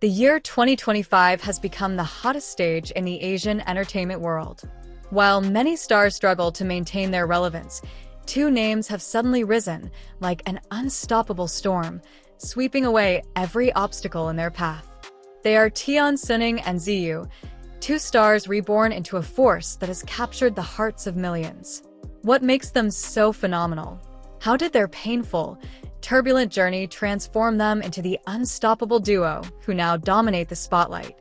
The year 2025 has become the hottest stage in the Asian entertainment world. While many stars struggle to maintain their relevance, two names have suddenly risen like an unstoppable storm, sweeping away every obstacle in their path. They are Tian Xuning and Ziyu, two stars reborn into a force that has captured the hearts of millions. What makes them so phenomenal? How did their painful, turbulent journey transform them into the unstoppable duo who now dominate the spotlight?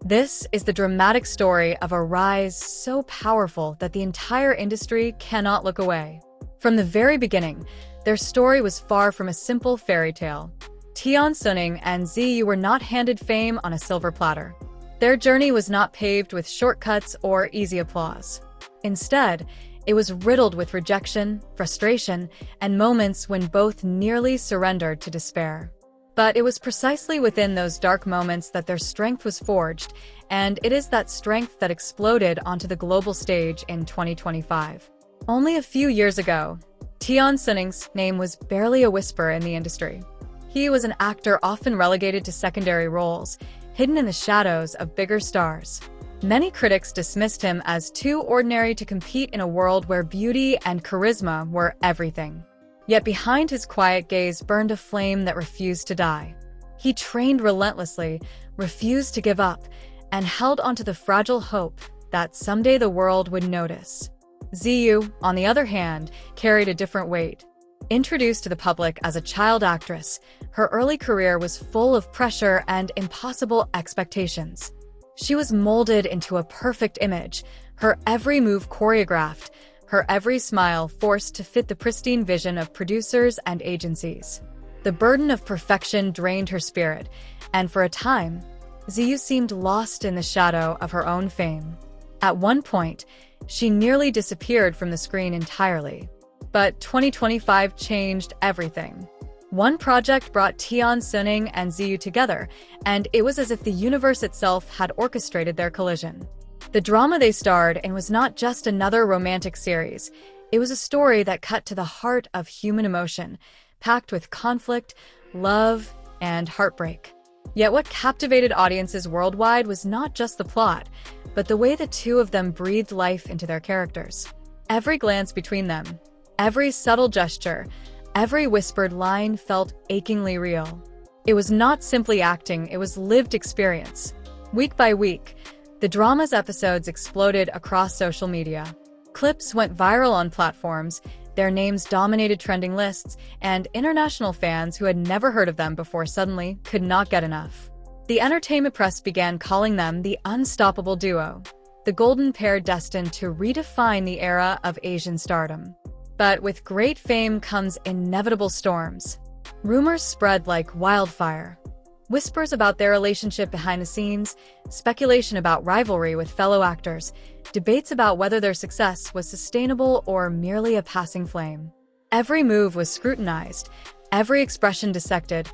This is the dramatic story of a rise so powerful that the entire industry cannot look away. From the very beginning, their story was far from a simple fairy tale. Tian Xuning and Ziyu were not handed fame on a silver platter. Their journey was not paved with shortcuts or easy applause. Instead, it was riddled with rejection, frustration, and moments when both nearly surrendered to despair. But it was precisely within those dark moments that their strength was forged, and it is that strength that exploded onto the global stage in 2025. Only a few years ago, Tian Xuning's name was barely a whisper in the industry. He was an actor often relegated to secondary roles, hidden in the shadows of bigger stars. Many critics dismissed him as too ordinary to compete in a world where beauty and charisma were everything. Yet behind his quiet gaze burned a flame that refused to die. He trained relentlessly, refused to give up, and held onto the fragile hope that someday the world would notice. Ziyu, on the other hand, carried a different weight. Introduced to the public as a child actress, her early career was full of pressure and impossible expectations. She was molded into a perfect image, her every move choreographed, her every smile forced to fit the pristine vision of producers and agencies. The burden of perfection drained her spirit, and for a time, Ziyu seemed lost in the shadow of her own fame. At one point, she nearly disappeared from the screen entirely. But 2025 changed everything. One project brought Tian Xuning and Ziyu together, and it was as if the universe itself had orchestrated their collision. The drama they starred in was not just another romantic series. It was a story that cut to the heart of human emotion, packed with conflict, love, and heartbreak. Yet what captivated audiences worldwide was not just the plot, but the way the two of them breathed life into their characters. Every glance between them, every subtle gesture, every whispered line felt achingly real. It was not simply acting, it was lived experience. Week by week, the drama's episodes exploded across social media. Clips went viral on platforms, their names dominated trending lists, and international fans who had never heard of them before suddenly could not get enough. The entertainment press began calling them the unstoppable duo, the golden pair destined to redefine the era of Asian stardom. But with great fame comes inevitable storms. Rumors spread like wildfire. Whispers about their relationship behind the scenes, speculation about rivalry with fellow actors, debates about whether their success was sustainable or merely a passing flame. Every move was scrutinized, every expression dissected,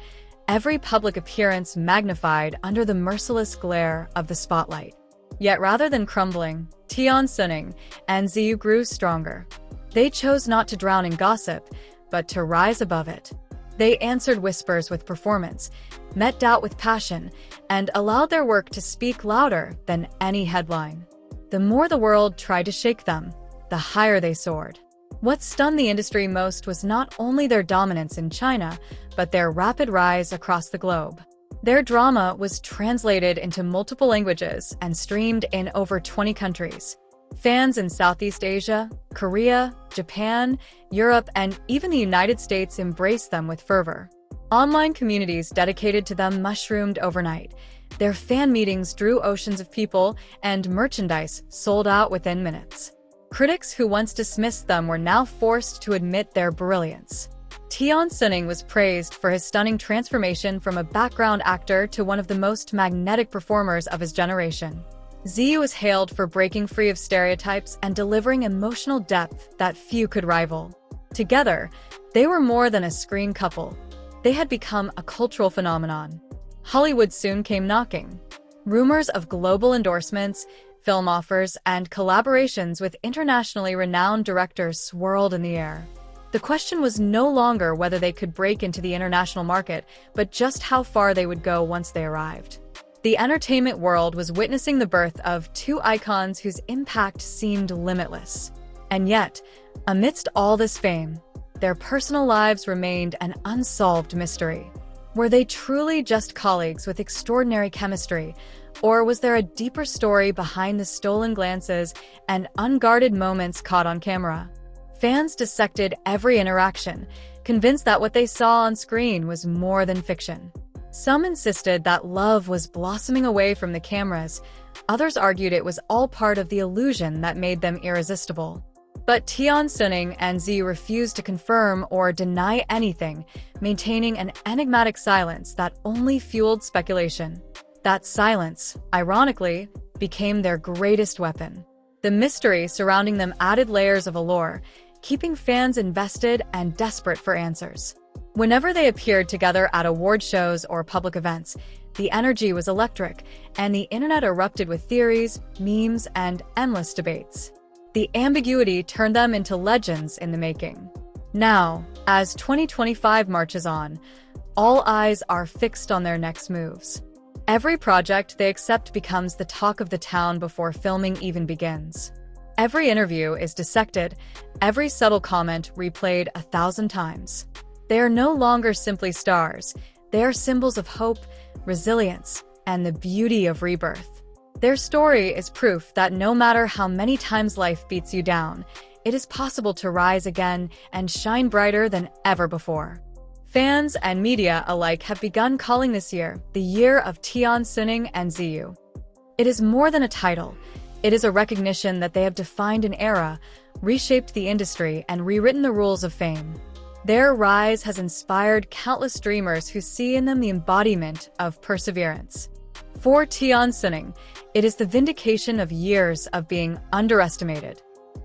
every public appearance magnified under the merciless glare of the spotlight. Yet rather than crumbling, Tian Xuning and Ziyu grew stronger. They chose not to drown in gossip, but to rise above it. They answered whispers with performance, met doubt with passion, and allowed their work to speak louder than any headline. The more the world tried to shake them, the higher they soared. What stunned the industry most was not only their dominance in China, but their rapid rise across the globe. Their drama was translated into multiple languages and streamed in over 20 countries. Fans in Southeast Asia, Korea, Japan, Europe, and even the United States embraced them with fervor. Online communities dedicated to them mushroomed overnight. Their fan meetings drew oceans of people, and merchandise sold out within minutes. Critics who once dismissed them were now forced to admit their brilliance. Tian Xuning was praised for his stunning transformation from a background actor to one of the most magnetic performers of his generation. Ziyu was hailed for breaking free of stereotypes and delivering emotional depth that few could rival. Together, they were more than a screen couple. They had become a cultural phenomenon. Hollywood soon came knocking. Rumors of global endorsements, film offers, and collaborations with internationally renowned directors swirled in the air. The question was no longer whether they could break into the international market, but just how far they would go once they arrived. The entertainment world was witnessing the birth of two icons whose impact seemed limitless. And yet, amidst all this fame, their personal lives remained an unsolved mystery. Were they truly just colleagues with extraordinary chemistry, or was there a deeper story behind the stolen glances and unguarded moments caught on camera? Fans dissected every interaction, convinced that what they saw on screen was more than fiction. Some insisted that love was blossoming away from the cameras. Others argued it was all part of the illusion that made them irresistible. But Tian Xuning and Ziyu refused to confirm or deny anything, maintaining an enigmatic silence that only fueled speculation. That silence, ironically, became their greatest weapon. The mystery surrounding them added layers of allure, keeping fans invested and desperate for answers. Whenever they appeared together at award shows or public events, the energy was electric, and the internet erupted with theories, memes, and endless debates. The ambiguity turned them into legends in the making. Now, as 2025 marches on, all eyes are fixed on their next moves. Every project they accept becomes the talk of the town before filming even begins. Every interview is dissected, every subtle comment replayed 1,000 times. They are no longer simply stars. They are symbols of hope, resilience, and the beauty of rebirth. Their story is proof that no matter how many times life beats you down, it is possible to rise again and shine brighter than ever before. Fans and media alike have begun calling this year the year of Tian Xuning and Ziyu. It is more than a title. It is a recognition that they have defined an era, reshaped the industry, and rewritten the rules of fame. Their rise has inspired countless dreamers who see in them the embodiment of perseverance. For Tian Xuning, it is the vindication of years of being underestimated.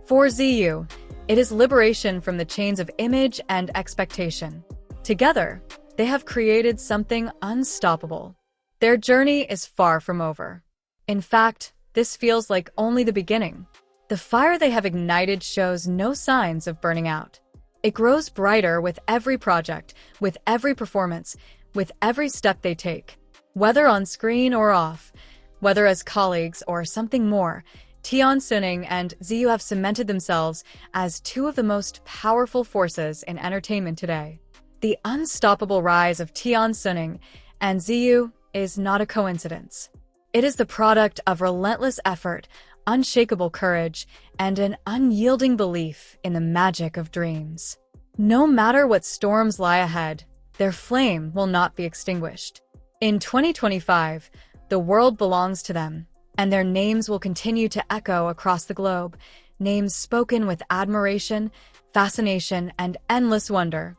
For Ziyu, it is liberation from the chains of image and expectation. Together, they have created something unstoppable. Their journey is far from over. In fact, this feels like only the beginning. The fire they have ignited shows no signs of burning out. It grows brighter with every project, with every performance, with every step they take. Whether on screen or off, whether as colleagues or something more, Tian Xuning and Ziyu have cemented themselves as two of the most powerful forces in entertainment today. The unstoppable rise of Tian Xuning and Ziyu is not a coincidence. It is the product of relentless effort, unshakable courage, and an unyielding belief in the magic of dreams. No matter what storms lie ahead, their flame will not be extinguished. In 2025, the world belongs to them, and their names will continue to echo across the globe, names spoken with admiration, fascination, and endless wonder.